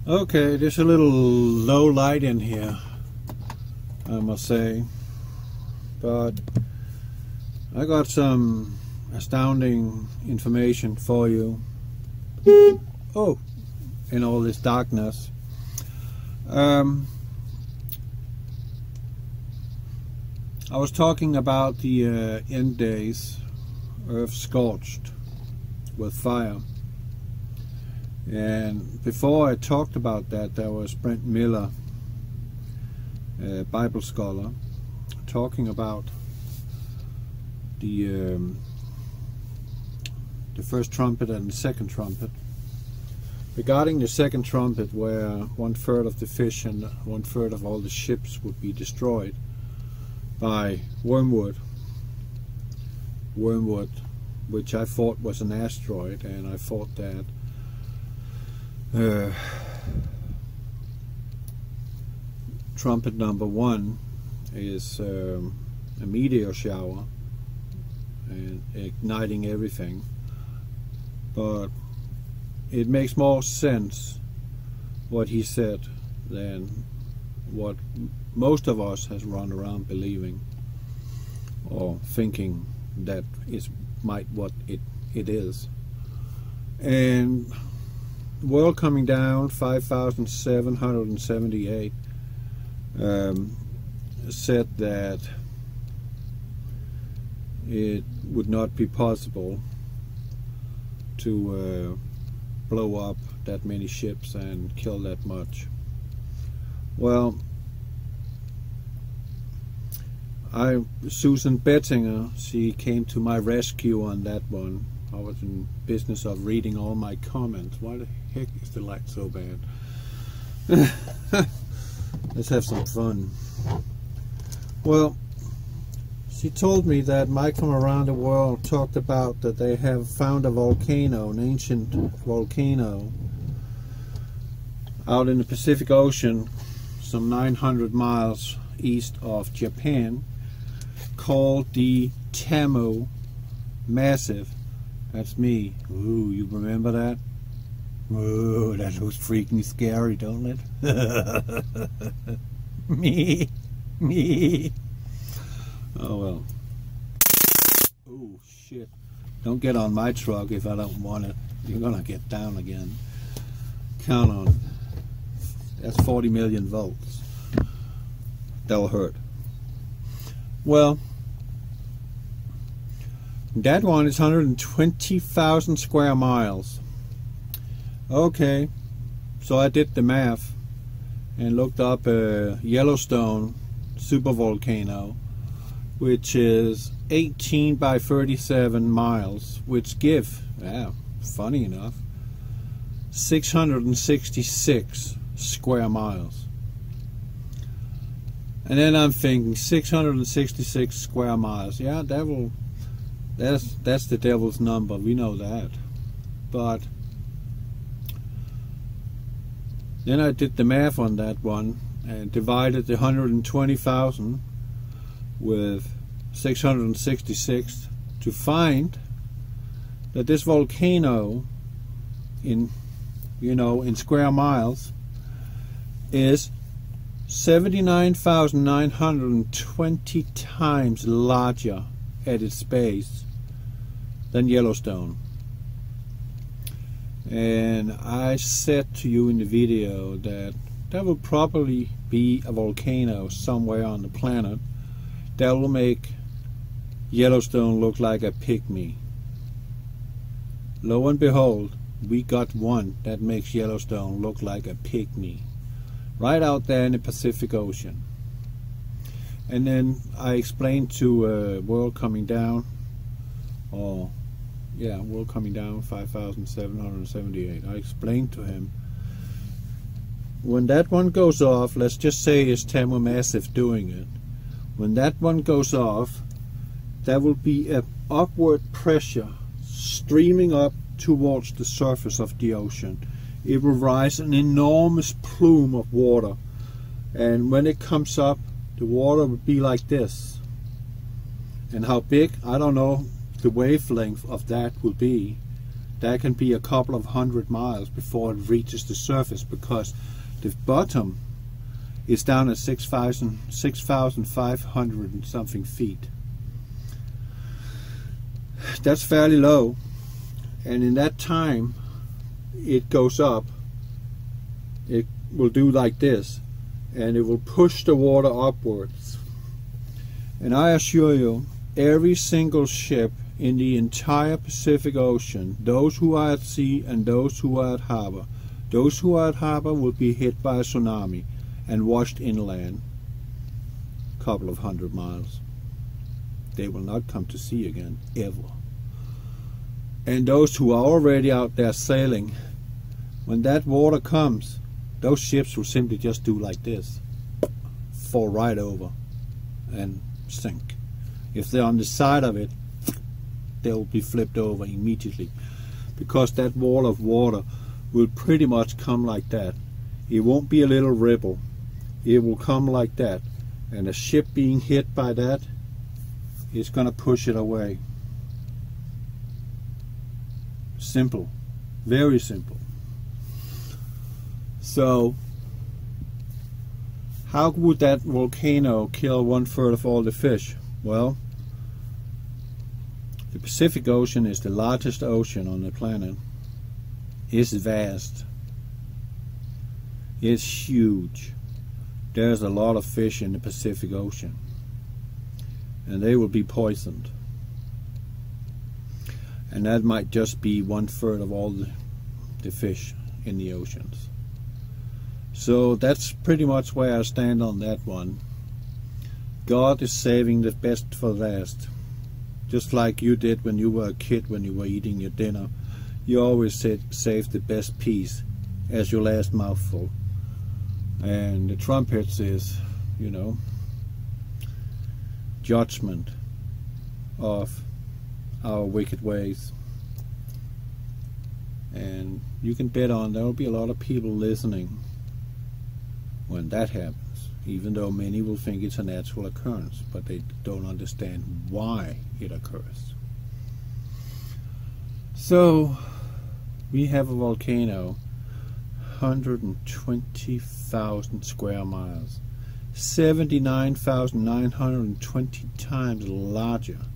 Okay, there's a little low light in here, I must say, but I got some astounding information for you. Oh, in all this darkness. I was talking about the end days, Earth scorched with fire. And before I talked about that, there was Brent Miller, a Bible scholar, talking about the first trumpet and the second trumpet. Regarding the second trumpet, where 1/3 of the fish and 1/3 of all the ships would be destroyed by wormwood, which I thought was an asteroid, and I thought that trumpet number 1 is a meteor shower and igniting everything, but it makes more sense what he said than what most of us has run around believing or thinking that is what it is. And world coming down 5,778 said that it would not be possible to blow up that many ships and kill that much. Well, Susan Bettinger, she came to my rescue on that one. I was in business of reading all my comments. Why the heck is the light so bad? Let's have some fun. Well, she told me that Mike from around the world talked about that they have found a volcano, an ancient volcano, out in the Pacific Ocean, some 900 miles east of Japan, called the Tamu Massif. That's me. Ooh, you remember that? Ooh, that looks freaking scary, don't it? Me. Oh well. Oh shit. Don't get on my truck if I don't want it. You're gonna get down again. Count on it. That's 40 million volts. That'll hurt. Well, that one is 120,000 square miles. Okay, so I did the math and looked up a Yellowstone supervolcano, which is 18 by 37 miles, which give, funny enough, 666 square miles. And then I'm thinking 666 square miles. Yeah, that's the devil's number. We know that. But then I did the math on that one and divided the 120,000 with 666 to find that this volcano in square miles is 79,920 times larger at its base than Yellowstone. And I said to you in the video that there will probably be a volcano somewhere on the planet that will make Yellowstone look like a pygmy. Lo and behold, we got one that makes Yellowstone look like a pygmy, right out there in the Pacific Ocean. And then I explained to World Coming Down, World Coming Down 5,778. I explained to him, when that one goes off, let's just say it's Tamu Massif doing it. When that one goes off, there will be an upward pressure streaming up towards the surface of the ocean. It will rise an enormous plume of water, and when it comes up, the water will be like this. And how big, I don't know the wavelength of that will be, that can be a couple of 100 miles before it reaches the surface, because the bottom is down at 6,500 and something feet. That's fairly low, and in that time it goes up. It will do like this, and it will push the water upwards. And I assure you, every single ship in the entire Pacific Ocean, those who are at sea and those who are at harbor, those who are at harbor will be hit by a tsunami and washed inland a couple of 100 miles. They will not come to sea again, ever. And those who are already out there sailing, when that water comes, those ships will simply just do like this, fall right over and sink. If they're on the side of it, they'll be flipped over immediately, because that wall of water will pretty much come like that. It won't be a little ripple. It will come like that, and a ship being hit by that is going to push it away. Simple. Very simple. So how would that volcano kill 1/3 of all the fish? Well, the Pacific Ocean is the largest ocean on the planet. It's vast. It's huge. There's a lot of fish in the Pacific Ocean, and they will be poisoned. And that might just be 1/3 of all the fish in the oceans. So that's pretty much where I stand on that one. God is saving the best for last. Just like you did when you were a kid, when you were eating your dinner. You always said, save the best piece as your last mouthful. And the trumpets is, you know, judgment of our wicked ways. And you can bet on there will be a lot of people listening when that happens, even though many will think it's a natural occurrence, but they don't understand why it occurs. So we have a volcano 120,000 square miles, 79,920 times larger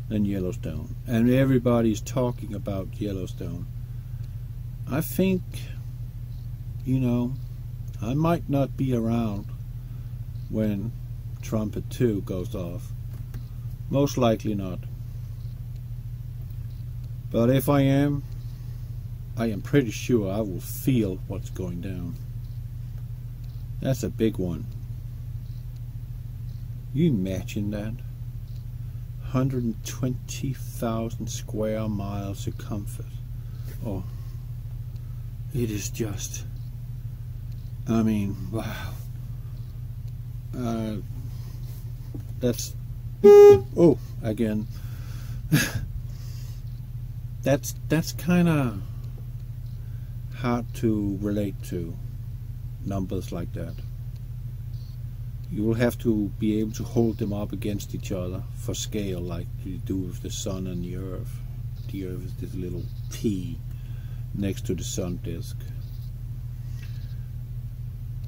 than Yellowstone, and everybody's talking about Yellowstone. I think, you know, I might not be around when Trumpet 2 goes off. Most likely not. But if I am pretty sure I will feel what's going down. That's a big one. You imagine that? 120,000 square miles circumference. Oh, it is just, I mean, wow. That's, oh, again. That's kind of hard to relate to, numbers like that. You will have to be able to hold them up against each other for scale, like you do with the sun and the earth. The earth is this little P next to the sun disk.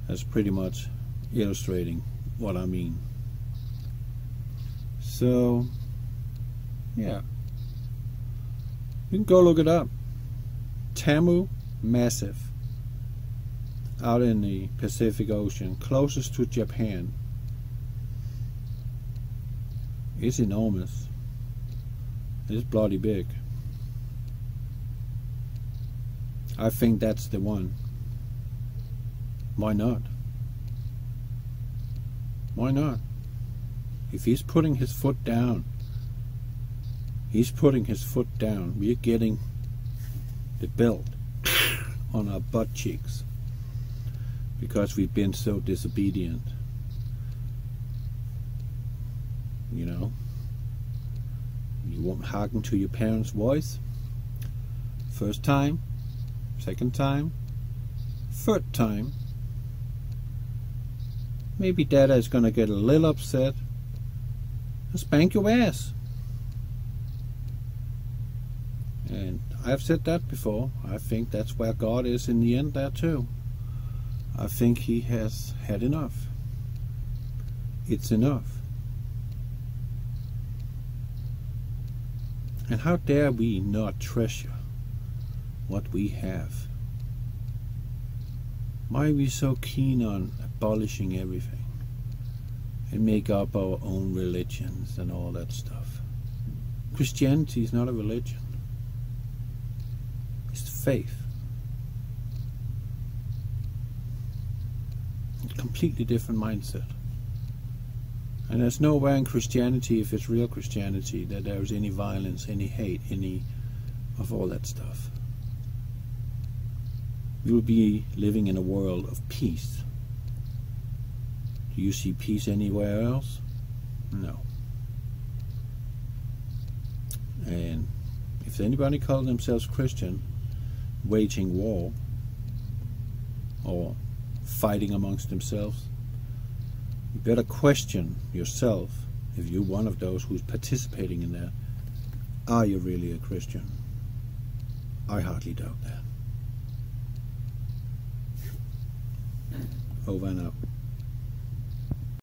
That's pretty much illustrating what I mean. So, yeah. You can go look it up. Tamu Massif, out in the Pacific Ocean, closest to Japan. It's enormous. It's bloody big. I think that's the one. Why not? Why not? If he's putting his foot down, he's putting his foot down. We're getting the belt on our butt cheeks because we've been so disobedient. You know, you won't hearken to your parents' voice. First time, second time, third time, maybe Dada is gonna get a little upset and spank your ass. And I've said that before. I think that's where God is in the end there too. I think he has had enough. It's enough. And how dare we not treasure what we have? Why are we so keen on abolishing everything and make up our own religions and all that stuff? Christianity is not a religion. It's faith. It's a completely different mindset. And there's nowhere in Christianity, if it's real Christianity, that there's any violence, any hate, any of all that stuff. We will be living in a world of peace. Do you see peace anywhere else? No. And if anybody calls themselves Christian, waging war or fighting amongst themselves, you better question yourself if you're one of those who's participating in that. Are you really a Christian? I hardly doubt that. Over and out.